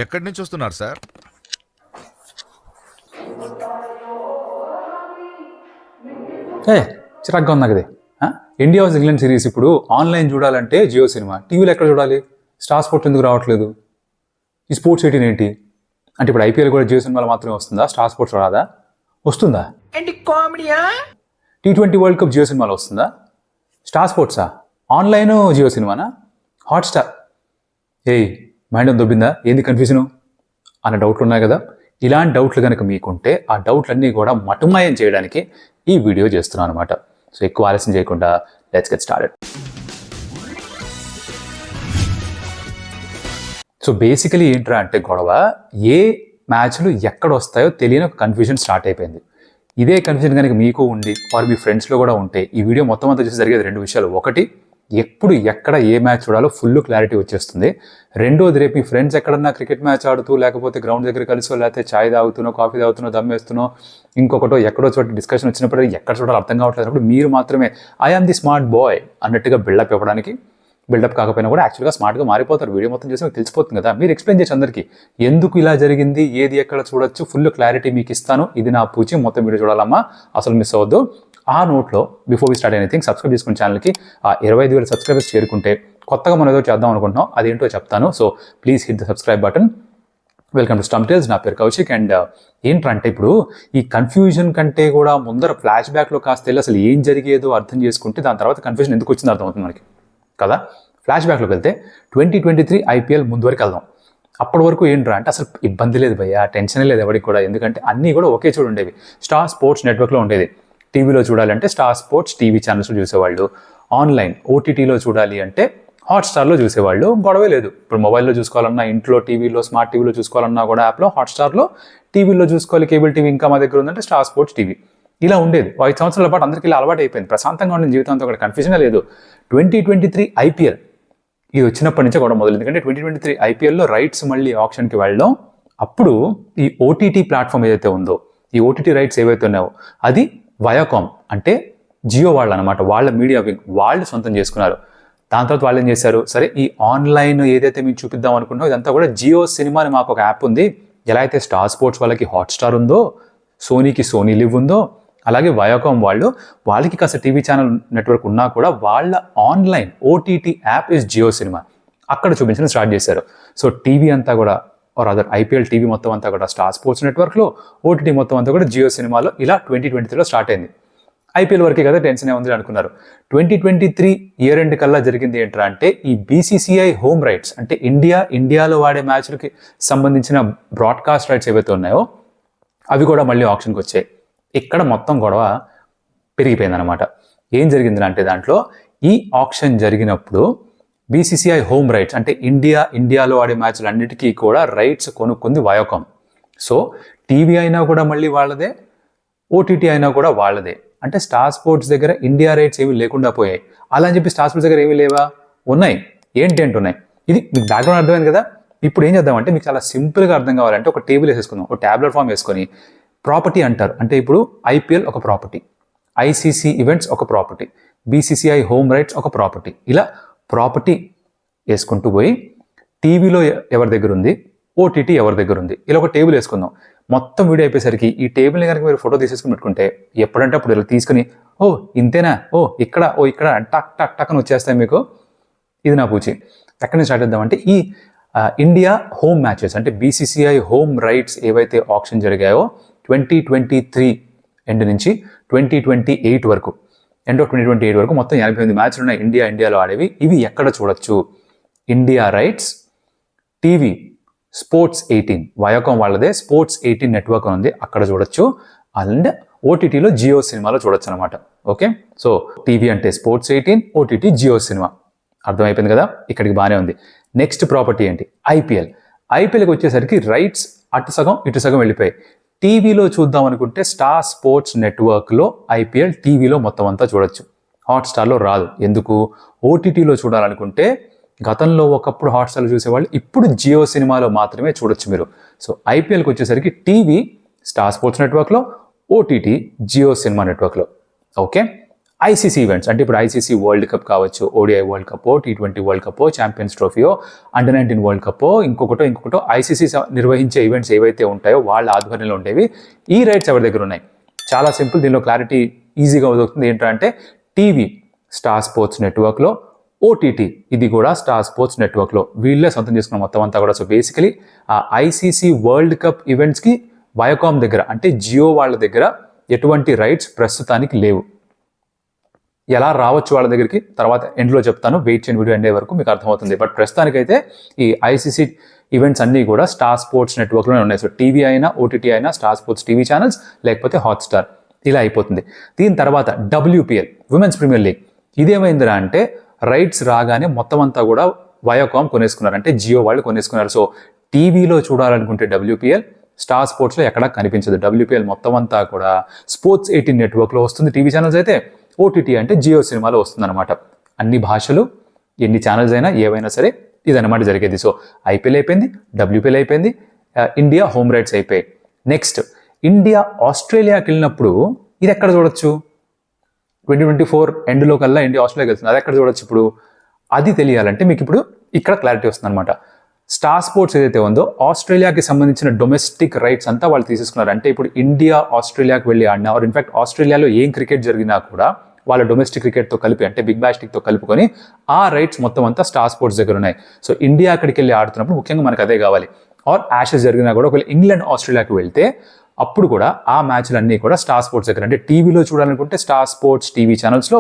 ఎక్కడి నుంచి వస్తున్నారు సార్? చిరాగ్గా ఉంది నాకు ఇది. ఇండియా వర్సెస్ ఇంగ్లాండ్ సిరీస్ ఇప్పుడు ఆన్లైన్ చూడాలంటే జియో సినిమా, టీవీలో ఎక్కడ చూడాలి? స్టార్ స్పోర్ట్ ఎందుకు రావట్లేదు? ఈ స్పోర్ట్స్ 18 ఏంటి అంటే ఇప్పుడు ఐపీఎల్ కూడా జియో సినిమాలో మాత్రమే వస్తుందా? స్టార్ స్పోర్ట్స్ రాదా? వస్తుందా? T20 వరల్డ్ కప్ జియో సినిమాలో వస్తుందా? స్టార్ స్పోర్ట్సా? ఆన్లైన్ జియో సినిమానా? హాట్స్టార్? మైండ్ దొబ్బిందా? ఏంది కన్ఫ్యూజను అన్న డౌట్లు ఉన్నాయి కదా. ఇలాంటి డౌట్లు కనుక మీకుంటే ఆ డౌట్లన్నీ కూడా మటుమాయం చేయడానికి ఈ వీడియో చేస్తున్నాను అనమాట. సో ఎక్కువ ఆలస్యం చేయకుండా let's get started. So basically ఏంట్రా అంటే గొడవ, ఏ మ్యాచ్లు ఎక్కడ వస్తాయో తెలియని ఒక కన్ఫ్యూజన్ స్టార్ట్ అయిపోయింది. ఇదే కన్ఫ్యూజన్ కనుక మీకు ఉండి వారు మీ ఫ్రెండ్స్లో కూడా ఉంటే ఈ వీడియో మొత్తం అంతా చూసి జరిగేది 2 విషయాలు. ఒకటి, ఎప్పుడు ఎక్కడ ఏ మ్యాచ్ చూడాలో ఫుల్ క్లారిటీ వచ్చేస్తుంది. రెండోది, రేపు మీ ఫ్రెండ్స్ ఎక్కడన్నా క్రికెట్ మ్యాచ్ ఆడుతూ లేకపోతే గ్రౌండ్ దగ్గర కలిసో లేకపోతే చాయ్ తాగుతున్నో కాఫీ తాగుతున్నో దమ్మేస్తున్నో ఇంకొకటో ఎక్కడో చోట డిస్కషన్ వచ్చినప్పుడు ఎక్కడ చూడాలో అర్థం కావట్లేదు అప్పుడు మీరు మాత్రమే I am the smart boy అన్నట్టుగా బిల్డప్ ఇవ్వడానికి, బిల్డప్ కాకపోయినా కూడా యాక్చువల్గా స్మార్ట్గా మారిపోతారు. వీడియో మొత్తం చేసి మీకు తెలిసిపోతుంది కదా. మీరు ఎక్స్ప్లెయిన్ చేసి అందరికీ ఎందుకు ఇలా జరిగింది, ఏది ఎక్కడ చూడొచ్చు, ఫుల్ క్లారిటీ మీకు ఇస్తాను. ఇది నా పూచి, మొత్తం వీడియో చూడాలమ్మా, అసలు మిస్ అవ్వద్దు. ఆ నోట్లో before we start anything subscribe చేసుకున్న ఛానల్కి 25,000 సబ్స్క్రైబర్స్ చేరుకుంటే కొత్తగా మనం ఏదో చేద్దాం అనుకుంటున్నాం, అదేంటో చెప్తాను. So please hit the subscribe button. Welcome to Stump Tales. నా పేరు కౌశిక్. అండ్ ఏంటంటే ఇప్పుడు ఈ కన్ఫ్యూజన్ కంటే కూడా ముందర ఫ్లాష్ బ్యాక్లో కాస్త వెళ్ళి అసలు ఏం జరిగేదో అర్థం చేసుకుంటే దాని తర్వాత కన్ఫ్యూజన్ ఎందుకు వచ్చిందో అర్థమవుతుంది మనకి కదా. ఫ్లాష్ బ్యాక్లోకి వెళ్తే 2023 ఐపీఎల్ ముందు వరకు వెళ్దాం. అప్పటి వరకు ఏంట్రా అంటే అసలు ఇబ్బంది లేదు భయ్యా, టెన్షన్ లేదు ఎవరికి కూడా. ఎందుకంటే అన్నీ కూడా ఒకే చోటు ఉండేవి. స్టార్ స్పోర్ట్స్ నెట్వర్క్లో ఉండేది. టీవీలో చూడాలంటే స్టార్ స్పోర్ట్స్ టీవీ ఛానల్స్లో చూసేవాళ్ళు. ఆన్లైన్ ఓటీటీలో చూడాలి అంటే హాట్స్టార్లో చూసేవాళ్ళు. గొడవే లేదు. ఇప్పుడు మొబైల్లో చూసుకోవాలన్నా, ఇంట్లో టీవీలో స్మార్ట్ టీవీలో చూసుకోవాలన్నా కూడా యాప్లో హాట్స్టార్లో, టీవీలో చూసుకోవాలి కేబుల్ టీవీ ఇంకా మా దగ్గర ఉందంటే స్టార్ స్పోర్ట్స్ టీవీ. ఇలా ఉండేది. 5 సంవత్సరాల పాటు అందరికీ ఇలా అలవాటు అయిపోయింది. ప్రశాంతంగా ఉండే జీవితంతో అక్కడ కన్ఫ్యూజన్ లేదు. 2023 ఐపీఎల్ ఇది వచ్చినప్పటి నుంచే కూడా మొదలు. ఎందుకంటే 2023 ఐపీఎల్లో రైట్స్ మళ్ళీ ఆప్షన్కి వెళ్ళడం, అప్పుడు ఈ ఓటీటీ ప్లాట్ఫామ్ ఏదైతే ఉందో, ఈ ఓటీటీ రైట్స్ ఏవైతే ఉన్నాయో అది వయాకామ్ అంటే జియో వాళ్ళు అనమాట, వాళ్ళ మీడియా వింగ్ వాళ్ళు సొంతం చేసుకున్నారు. దాని తర్వాత వాళ్ళు ఏం చేశారు, సరే ఈ ఆన్లైన్ ఏదైతే మీకు చూపిద్దాం అనుకుంటున్నాం ఇదంతా కూడా జియో సినిమా అని మాకు ఒక యాప్ ఉంది. ఎలా అయితే స్టార్ స్పోర్ట్స్ వాళ్ళకి హాట్స్టార్ ఉందో, సోనీకి సోనీ లివ్ ఉందో, అలాగే వయాకామ్ వాళ్ళకి కాస్త టీవీ ఛానల్ నెట్వర్క్ ఉన్నా కూడా వాళ్ళ online OTT app is Jio Cinema. అక్కడ చూపించడం స్టార్ట్ చేశారు. సో టీవీ అంతా కూడా ఆర్ అదర్ ఐపీఎల్ టీవీ మొత్తం అంతా కూడా స్టార్ స్పోర్ట్స్ నెట్వర్క్లో, ఓటీటీ మొత్తం అంతా కూడా జియో సినిమాలో ఇలా 2023లో స్టార్ట్ అయింది. ఐపీఎల్ వరకే కదా టెన్షన్ ఏముంది అనుకున్నారు. 2023 ఇయర్ ఎండ్ కల్లా జరిగింది ఏంట్రా అంటే ఈ బీసీసీఐ హోమ్ రైట్స్ అంటే ఇండియాలో వాడే మ్యాచ్లకి సంబంధించిన బ్రాడ్కాస్ట్ రైట్స్ ఏవైతే ఉన్నాయో అవి కూడా మళ్ళీ ఆప్షన్కి వచ్చాయి. ఇక్కడ మొత్తం గొడవ పెరిగిపోయిందనమాట. ఏం జరిగింది అంటే దాంట్లో ఈ ఆప్షన్ జరిగినప్పుడు బీసీసీఐ హోమ్ రైట్స్ అంటే ఇండియాలో ఆడే మ్యాచ్లు అన్నిటికీ కూడా రైట్స్ కొనుక్కుంది వయాకామ్. సో టీవీ అయినా కూడా మళ్ళీ వాళ్ళదే, ఓటీటీ అయినా కూడా వాళ్ళదే. అంటే స్టార్ స్పోర్ట్స్ దగ్గర ఇండియా రైట్స్ ఏమీ లేకుండా పోయాయి. అలా అని చెప్పి స్టార్ స్పోర్ట్స్ దగ్గర ఏమీ లేవా? ఉన్నాయి. ఏంటి ఉన్నాయి. ఇది మీకు బ్యాక్గ్రౌండ్ అర్థమైంది కదా. ఇప్పుడు ఏం చేద్దామంటే మీకు చాలా సింపుల్గా అర్థం కావాలంటే ఒక టేబుల్ వేసేసుకుందాం, ఒక ట్యాబ్లెట్ ఫామ్ వేసుకొని ప్రాపర్టీ అంటారు. అంటే ఇప్పుడు ఐపీఎల్ ఒక ప్రాపర్టీ, ఐసీసీ ఈవెంట్స్ ఒక ప్రాపర్టీ, బీసీసీఐ హోమ్ రైట్స్ ఒక ప్రాపర్టీ. ఇలా ప్రాపర్టీ వేసుకుంటూ పోయి టీవీలో ఎవరి దగ్గర ఉంది, ఓటీటీ ఎవరి దగ్గర ఉంది, ఇలా ఒక టేబుల్ వేసుకుందాం. మొత్తం వీడియో అయిపోయేసరికి ఈ టేబుల్ని కనుక మీరు ఫోటో తీసేసుకుని పెట్టుకుంటే ఎప్పుడంటే అప్పుడు ఇలా తీసుకుని ఇంతేనా, ఇక్కడ టక్ టక్ టక్ అని వచ్చేస్తాయి మీకు. ఇది నా పూచి. ఎక్కడి నుంచి స్టార్ట్ చేద్దామంటే ఈ ఇండియా హోమ్ మ్యాచెస్ అంటే బీసీసీఐ హోమ్ రైట్స్ ఏవైతే ఆప్షన్ జరిగాయో 2023 ఎండ్ నుంచి 2028 వరకు, ఎండ్ ఆఫ్ 2028 వరకు మొత్తం 88 మ్యాచ్లు ఉన్నాయి ఇండియాలో ఆడేవి. ఇవి ఎక్కడ చూడొచ్చు? India rights TV sports 18 Viacom వాళ్ళదే స్పోర్ట్స్ 18 నెట్వర్క్ ఉంది, అక్కడ చూడొచ్చు. అండ్ ఓటీటీలో జియో సినిమాలో చూడొచ్చు అనమాట. ఓకే, సో టీవీ అంటే స్పోర్ట్స్ 18, ఓటీటీ జియో సినిమా. అర్థమైపోయింది కదా, ఇక్కడికి బాగానే ఉంది. నెక్స్ట్ ప్రాపర్టీ ఏంటి? ఐపీఎల్కి వచ్చేసరికి రైట్స్ అటు సగం ఇటు సగం వెళ్ళిపోయాయి. టీవీలో చూద్దాం అనుకుంటే స్టార్ స్పోర్ట్స్ నెట్వర్క్లో ఐపీఎల్ టీవీలో మొత్తం అంతా చూడొచ్చు, హాట్స్టార్లో రాదు. ఎందుకు? ఓటీటీలో చూడాలనుకుంటే గతంలో ఒకప్పుడు హాట్స్టార్లో చూసేవాళ్ళు, ఇప్పుడు జియో సినిమాలో మాత్రమే చూడొచ్చు మీరు. సో ఐపీఎల్కి వచ్చేసరికి టీవీ స్టార్ స్పోర్ట్స్ నెట్వర్క్లో, ఓటీటీ జియో సినిమా నెట్వర్క్లో. ఓకే, ఐసీసీ ఈవెంట్స్ అంటే ఇప్పుడు ఐసీసీ వరల్డ్ కప్ కావచ్చు, ODI World Cup, T20 World Cup, Champions ట్రోఫీయో, అండర్-19 వరల్డ్ కప్, ఇంకొకటో ఐసీసీ నిర్వహించే ఈవెంట్స్ ఏవైతే ఉంటాయో వాళ్ళ ఆధ్వర్యంలో ఉండేవి. ఈ రైట్స్ ఎవరి దగ్గర ఉన్నాయి? చాలా సింపుల్, దీనిలో క్లారిటీ ఈజీగా దొరుకుతుంది. ఏంటంటే టీవీ స్టార్ స్పోర్ట్స్ నెట్వర్క్లో, ఓటీటీ ఇది కూడా స్టార్ స్పోర్ట్స్ నెట్వర్క్లో వీళ్ళే సొంతం చేసుకున్న మొత్తం అంతా కూడా. సో బేసికలీ ఆ ఐసీసీ వరల్డ్ కప్ ఈవెంట్స్కి వయోకామ్ దగ్గర అంటే జియో వాళ్ళ దగ్గర ఎటువంటి రైట్స్ ప్రస్తుతానికి లేవు. ఎలా రావచ్చు వాళ్ళ దగ్గరికి తర్వాత ఎండ్లో చెప్తాను, వెయిట్ చేయండి, వీడియో ఎండే వరకు మీకు అర్థమవుతుంది. బట్ ప్రస్తుతానికైతే ఈ ఐసీసీ ఈవెంట్స్ అన్నీ కూడా స్టార్ స్పోర్ట్స్ నెట్వర్క్లోనే ఉన్నాయి. సో టీవీ అయినా, ఓటీటీ అయినా, స్టార్ స్పోర్ట్స్ టీవీ ఛానల్స్, లేకపోతే హాట్స్టార్, ఇలా అయిపోతుంది. దీని తర్వాత WPL విమెన్స్ ప్రీమియర్ లీగ్, ఇదేమైందిరా అంటే రైట్స్ రాగానే మొత్తం అంతా కూడా వయోకామ్ కొనేసుకున్నారు, అంటే జియో వాళ్ళు కొనేసుకున్నారు. సో టీవీలో చూడాలనుకుంటే WPL, స్టార్ స్పోర్ట్స్లో ఎక్కడా కనిపించదు. WPL మొత్తం అంతా కూడా Sports 18 నెట్వర్క్లో వస్తుంది టీవీ ఛానల్స్ అయితే, ఓటీటీ అంటే జియో సినిమాలో వస్తుందన్నమాట. అన్ని భాషలు, ఎన్ని ఛానల్స్ అయినా, ఏవైనా సరే ఇదన్నమాట జరిగేది. సో IPL అయిపోయింది, WPL అయిపోయింది, ఇండియా హోమ్ రైట్స్ అయిపోయాయి. నెక్స్ట్ ఇండియా ఆస్ట్రేలియాకి వెళ్ళినప్పుడు ఇది ఎక్కడ చూడొచ్చు? 2024 ఎండ్లో కల్లా ఇండియా ఆస్ట్రేలియాకి వెళ్తుంది, అది ఎక్కడ చూడొచ్చు ఇప్పుడు? అది తెలియాలంటే మీకు ఇప్పుడు ఇక్కడ క్లారిటీ వస్తుంది అనమాట. స్టార్ స్పోర్ట్స్ ఏదైతే ఉందో ఆస్ట్రేలియాకి సంబంధించిన డొమెస్టిక్ రైట్స్ అంతా వాళ్ళు తీసేసుకున్నారు. అంటే ఇప్పుడు ఇండియా ఆస్ట్రేలియాకి వెళ్ళి ఆడినా, ఆర్ ఇన్ఫాక్ట్ ఆస్ట్రేలియాలో ఏం క్రికెట్ జరిగినా కూడా వాళ్ళ డొమెస్టిక్ క్రికెట్తో కలిపి అంటే బిగ్ బ్యాష్ లీగ్తో కలుపుకొని ఆ రైట్స్ మొత్తం అంతా స్టార్ స్పోర్ట్స్ దగ్గర ఉన్నాయి. సో ఇండియా అక్కడికి వెళ్ళి ఆడుతున్నప్పుడు ముఖ్యంగా మనకు అదే కావాలి. ఆర్ యాషెస్ జరిగినా కూడా ఒకవేళ ఇంగ్లాండ్ ఆస్ట్రేలియాకి వెళ్తే అప్పుడు కూడా ఆ మ్యాచ్లు అన్నీ కూడా స్టార్ స్పోర్ట్స్ దగ్గర, అంటే టీవీలో చూడాలనుకుంటే స్టార్ స్పోర్ట్స్ టీవీ ఛానల్స్లో,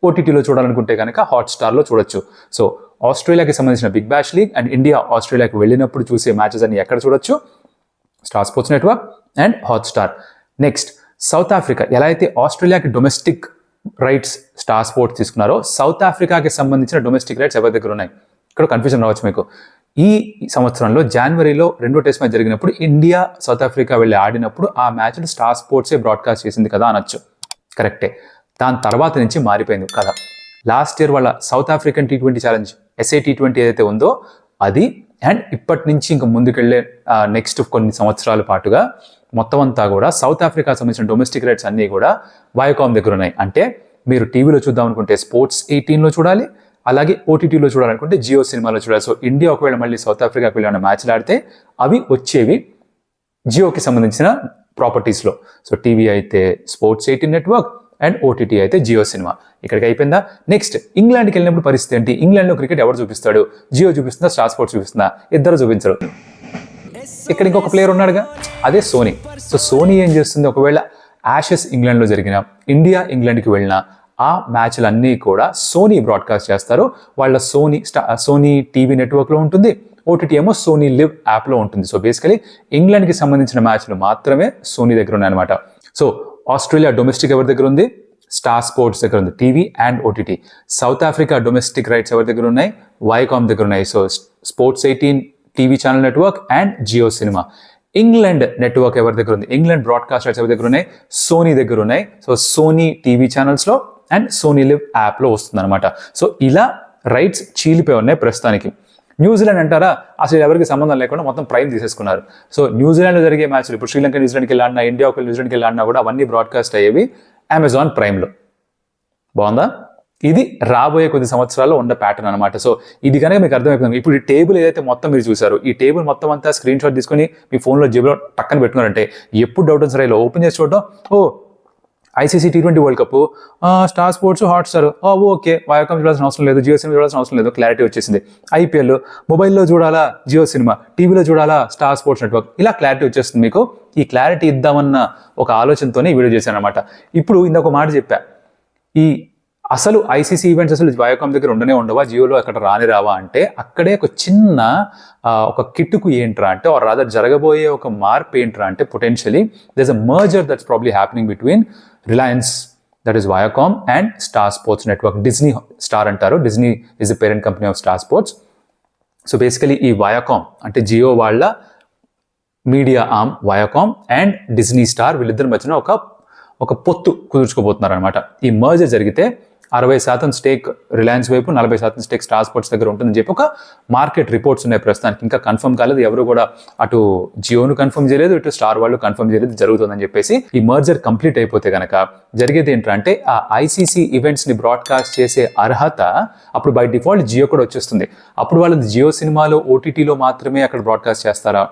ఓటీటీలో చూడాలనుకుంటే కనుక హాట్స్టార్లో చూడొచ్చు. సో ఆస్ట్రేలియాకి సంబంధించిన Big Bash League and India ఆస్ట్రేలియాకి వెళ్ళినప్పుడు చూసే మ్యాచెస్ అన్ని ఎక్కడ చూడొచ్చు? Star Sports network and Hotstar. Next South Africa, ఎలా అయితే ఆస్ట్రేలియాకి డొమెస్టిక్ రైట్స్ స్టార్ స్పోర్ట్స్ తీసుకున్నారో సౌత్ ఆఫ్రికాకి సంబంధించిన డొమెస్టిక్ రైట్స్ ఎవరి దగ్గర ఉన్నాయి? ఇక్కడ కన్ఫ్యూజన్ రావచ్చు మీకు. ఈ సంవత్సరంలో జనవరిలో 2వ టెస్ట్ మ్యాచ్ జరిగినప్పుడు ఇండియా సౌత్ ఆఫ్రికా వెళ్ళి ఆడినప్పుడు ఆ మ్యాచ్ను స్టార్ స్పోర్ట్సే బ్రాడ్కాస్ట్ చేసింది కదా అనొచ్చు, కరెక్టే. దాని తర్వాత నుంచి మారిపోయింది కదా. లాస్ట్ ఇయర్ వాళ్ళ south African T20 challenge SA T20 ఏదైతే ఉందో అది, అండ్ ఇప్పటి నుంచి ఇంకా ముందుకెళ్లే నెక్స్ట్ కొన్ని సంవత్సరాల పాటుగా మొత్తం అంతా కూడా సౌత్ ఆఫ్రికా సంబంధించిన డొమెస్టిక్ రైట్స్ అన్నీ కూడా వయోకామ్ దగ్గర ఉన్నాయి. అంటే మీరు టీవీలో చూద్దాం అనుకుంటే Sports 18లో చూడాలి, అలాగే ఓటీటీలో చూడాలనుకుంటే జియో సినిమాలో చూడాలి. సో ఇండియా ఒకవేళ మళ్ళీ సౌత్ ఆఫ్రికాకి వెళ్ళి మ్యాచ్లు ఆడితే అవి వచ్చేవి జియోకి సంబంధించిన ప్రాపర్టీస్లో. సో టీవీ అయితే Sports 18 నెట్వర్క్ అండ్ ఓటీటీ అయితే జియో సినిమా. ఇక్కడికి అయిపోయిందా? నెక్స్ట్ ఇంగ్లాండ్కి వెళ్ళినప్పుడు పరిస్థితి ఏంటి? ఇంగ్లాండ్లో క్రికెట్ ఎవరు చూపిస్తాడు? జియో చూపిస్తుందా, స్టార్ స్పోర్ట్స్ చూపిస్తుందా? ఇద్దరు చూపించరు. ఇక్కడ ఇంకొక ప్లేయర్ ఉన్నాడుగా, అదే సోనీ. సో సోనీ ఏం చేస్తుంది? ఒకవేళ యాషెస్ ఇంగ్లాండ్లో జరిగిన, ఇండియా ఇంగ్లాండ్కి వెళ్ళినా ఆ మ్యాచ్లన్నీ కూడా సోనీ బ్రాడ్కాస్ట్ చేస్తారు. వాళ్ళ సోనీ టీవీ నెట్వర్క్లో ఉంటుంది, ఓటీటీ ఏమో సోనీ లివ్ యాప్లో ఉంటుంది. సో బేసికలీ ఇంగ్లాండ్కి సంబంధించిన మ్యాచ్లు మాత్రమే సోనీ దగ్గర ఉన్నాయన్నమాట. సో ఆస్ట్రేలియా డొమెస్టిక్ ఎవరి దగ్గర ఉంది? స్టార్ స్పోర్ట్స్ దగ్గర ఉంది, TV and OTT. South Africa domestic rights ఎవరి దగ్గర ఉన్నాయి? వయోకామ్ దగ్గర ఉన్నాయి. So Sports 18 TV channel network and Jio Cinema. England network ఎవరి దగ్గర ఉంది? ఇంగ్లాండ్ బ్రాడ్కాస్ట్ రైట్స్ ఎవరి దగ్గర ఉన్నాయి? సోనీ దగ్గర ఉన్నాయి. సో సోనీ టీవీ ఛానల్స్లో అండ్ సోనీ లివ్ యాప్లో వస్తుంది అనమాట. సో ఇలా రైట్స్ చీలిపోయి ఉన్నాయి ప్రస్తుతానికి. న్యూజిలాండ్ అంటారా, అసలు ఎవరికి సంబంధం లేకుండా మొత్తం ప్రైమ్ తీసేసుకున్నారు. సో న్యూజిలాండ్లో జరిగే మ్యాచ్లు ఇప్పుడు శ్రీలంక న్యూజిలాండ్కి వెళ్ళి ఆడినా, ఇండియా ఒకవేళ న్యూజిలాండ్కి వెళ్ళి ఆడినా కూడా అవన్నీ బ్రాడ్కాస్ట్ అయ్యేవి అమెజాన్ ప్రైమ్లో. బాగుందా? ఇది రాబోయే కొద్ది సంవత్సరాల్లో ఉన్న ప్యాటర్న్ అనమాట. సో ఇది కనుక మీకు అర్థమైపోయింది. ఇప్పుడు ఈ టేబుల్ ఏదైతే మొత్తం మీరు చూసారు, ఈ టేబుల్ మొత్తం అంతా స్క్రీన్ షాట్ తీసుకొని మీ ఫోన్లో జేబులో పక్కన పెట్టుకున్నారంటే ఎప్పుడు డౌట్ సరే ఇలా ఓపెన్ చేసి చూడడం, ICC T20 World Cup, Star Sports, Hotstar, okay, Viacom చూడాల్సిన అవసరం లేదు, జియో సినిమా చూడాల్సిన అవసరం లేదు, క్లారిటీ వచ్చేసింది. IPL మొబైల్లో చూడాలా జియో సినిమా, టీవీలో చూడాలా స్టార్ స్పోర్ట్స్ నెట్వర్క్, ఇలా క్లారిటీ వచ్చేస్తుంది మీకు. ఈ క్లారిటీ ఇద్దామన్న ఒక ఆలోచనతోనే ఈ వీడియో చేశాను అనమాట. ఇప్పుడు ఇంకొక మాట చెప్పా, ఈ అసలు ఐసీసీ ఈవెంట్స్ అసలు వయోకామ్ దగ్గర ఉండనే ఉండవా, జియోలో అక్కడ రావా అంటే అక్కడే ఒక చిన్న ఒక కిట్టుకు ఏంట్రా అంటే, ఆర్ రాదర్ జరగబోయే ఒక మార్పు ఏంట్రా అంటే, potentially there's a merger that's probably happening between Reliance, that is Viacom, and Star Sports Network. Disney Star అంటారు, Disney is the parent company of Star Sports. So basically ఈ Viacom అంటే జియో వాళ్ళ media arm Viacom and Disney star వీళ్ళిద్దరి మధ్యన ఒక పొత్తు కుదుర్చుకోబోతున్నారు అనమాట. ఈ మర్జర్ జరిగితే 60% స్టేక్ రిలయన్స్ వైపు, 40% స్టేక్ స్టార్ స్పోర్ట్స్ దగ్గర ఉంటుందని చెప్పి ఒక మార్కెట్ రిపోర్ట్స్ ఉన్నాయి ప్రస్తుతానికి. ఇంకా కన్ఫర్మ్ కాలేదు, ఎవరు కూడా అటు జియోను కన్ఫర్మ్ చేయలేదు, ఇటు స్టార్ వాళ్ళు కన్ఫర్మ్ చేయలేదు, జరుగుతుందని చెప్పేసి. ఈ మర్జర్ కంప్లీట్ అయిపోతే కనుక జరిగేది ఏంటంటే ఆ ఐసీసీ ఈవెంట్స్ ని బ్రాడ్కాస్ట్ చేసే అర్హత అప్పుడు బై డిఫాల్ట్ జియో కూడా వచ్చేస్తుంది. అప్పుడు వాళ్ళు జియో సినిమాలో ఓటీటీలో మాత్రమే అక్కడ బ్రాడ్కాస్ట్ చేస్తారా,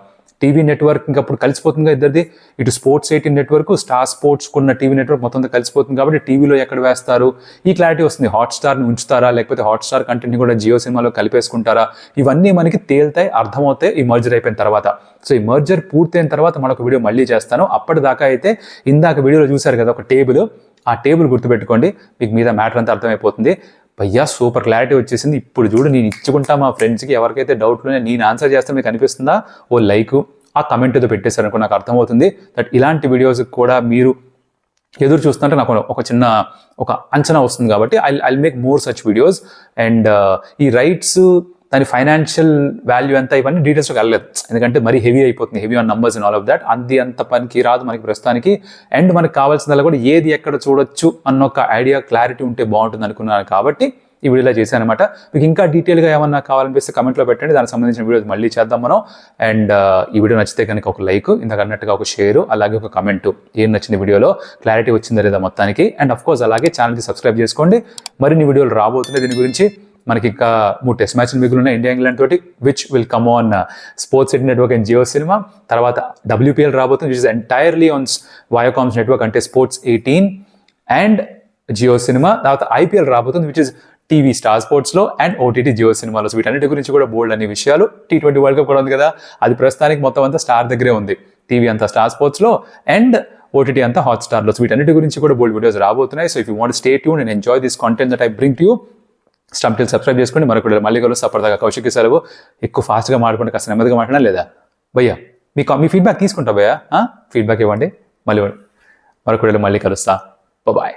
టీవీ నెట్వర్క్ ఇంకా అప్పుడు కలిసిపోతుంది ఇద్దరిది, ఇటు స్పోర్ట్స్ 18 నెట్వర్క్, స్టార్ స్పోర్ట్స్ కున్న టీవీ నెట్వర్క్ మొత్తం కలిసిపోతుంది కాబట్టి టీవీలో ఎక్కడ వేస్తారు, ఈ క్లారిటీ వస్తుంది. హాట్స్టార్ని ఉంచుతారా, లేకపోతే హాట్స్టార్ కంటెంట్ని కూడా జియో సినిమాలో కలిపేసుకుంటారా, ఇవన్నీ మనకి తేల్తాయి, అర్థమవుతాయి ఈ మర్జర్ అయిపోయిన తర్వాత. సో ఈ మర్జర్ పూర్తయిన తర్వాత మనొక వీడియో మళ్ళీ చేస్తాను. అప్పటిదాకా అయితే ఇందాక వీడియోలో చూసారు కదా ఒక టేబుల్, ఆ టేబుల్ గుర్తుపెట్టుకోండి, మీకు మీద మ్యాటర్ అంతా అర్థమైపోతుంది. భయ్యా సూపర్ క్లారిటీ వచ్చేసింది. ఇప్పుడు చూడు, నేను ఇచ్చుకుంటా మా ఫ్రెండ్స్కి, ఎవరికైతే డౌట్లు నేను ఆన్సర్ చేస్తే మీకు అనిపిస్తుందా, ఓ లైక్ ఆ కమెంట్ ఏదో పెట్టేశారనుకో నాకు అర్థమవుతుంది దట్ ఇలాంటి వీడియోస్ కూడా మీరు ఎదురు చూస్తుంటే నాకు ఒక అంచనా వస్తుంది. కాబట్టి I make more such videos. And ఈ రైట్స్, దాని ఫైనాన్షియల్ వాల్యూ అంతా ఇవన్నీ డీటెయిల్స్కి వెళ్ళలేదు, ఎందుకంటే మరీ హెవీ అయిపోతుంది, heavy on numbers and all of that. అంత పనికి రాదు మనకి ప్రస్తుతానికి. అండ్ మనకు కావాల్సిందల్లా కూడా ఏది ఎక్కడ చూడొచ్చు అన్న ఒక ఐడియా, క్లారిటీ ఉంటే బాగుంటుంది అనుకున్నాను కాబట్టి ఈ వీడియోలో చేశాను అనమాట. మీకు ఇంకా డీటెయిల్గా ఏమన్నా కావాలనిపిస్తే కమెంట్లో పెట్టండి, దానికి సంబంధించిన వీడియోస్ మళ్ళీ చేద్దాం మనం. అండ్ ఈ వీడియో నచ్చితే కనుక ఒక లైక్, ఇందాక అన్నట్టుగా ఒక షేర్, అలాగే ఒక కమెంట్, ఏం నచ్చింది వీడియోలో, క్లారిటీ వచ్చిందా లేదా మొత్తానికి. అండ్ అఫ్ కోర్స్ అలాగే ఛానల్కి సబ్స్క్రైబ్ చేసుకోండి. మరిన్ని వీడియోలు రాబోతున్నాయి దీని గురించి. మనకి ఇంకా 3 టెస్ట్ మ్యాచ్లు మిగులున్నాయి ఇండియా ఇంగ్లాండ్ తోటి, which will come on Sports 18 network and Jio Cinema. తర్వాత WPL రాబోతుంది, which is entirely on Viacom's network అంటే స్పోర్ట్స్ 18 అండ్ జియో సినిమా. తర్వాత IPL రాబోతుంది, విచ్ ఇస్ టీవీ స్టార్ స్పోర్ట్స్లో అండ్ OTT జియో సినిమాలో. సో వీటన్నిటి గురించి కూడా బోల్డ్ అనే విషయాలు. T20 వరల్డ్ కప్ కూడా ఉంది కదా, అది ప్రస్తుతానికి మొత్తం అంతా స్టార్ దగ్గరే ఉంది. టీవీ అంతా స్టార్ స్పోర్ట్స్లో అండ్ OTT అంతా హాట్స్టార్లో. సో వీటన్నిటి గురించి కూడా బోల్డ్ వీడియోస్ రాబోతున్నాయి. So if you want stay tune and enjoy this content that I bring to you, స్టంప్టిల్ సబ్స్క్రైబ్ చేసుకోండి. మరొక మళ్ళీ కలుస్తా. అప్పటిదాకా కౌశిక్ సెలవు. ఎక్కువ ఫాస్ట్గా మాట్లాడుకుంటే కాస్త నెమ్మదిగా మాట్లాడినా లేదా భయ్యా, మీ ఫీడ్బ్యాక్ తీసుకుంటా భయ్యా, ఫీడ్బ్యాక్ ఇవ్వండి. మళ్ళీ మరొక మళ్ళీ కలుస్తా. బాయ్.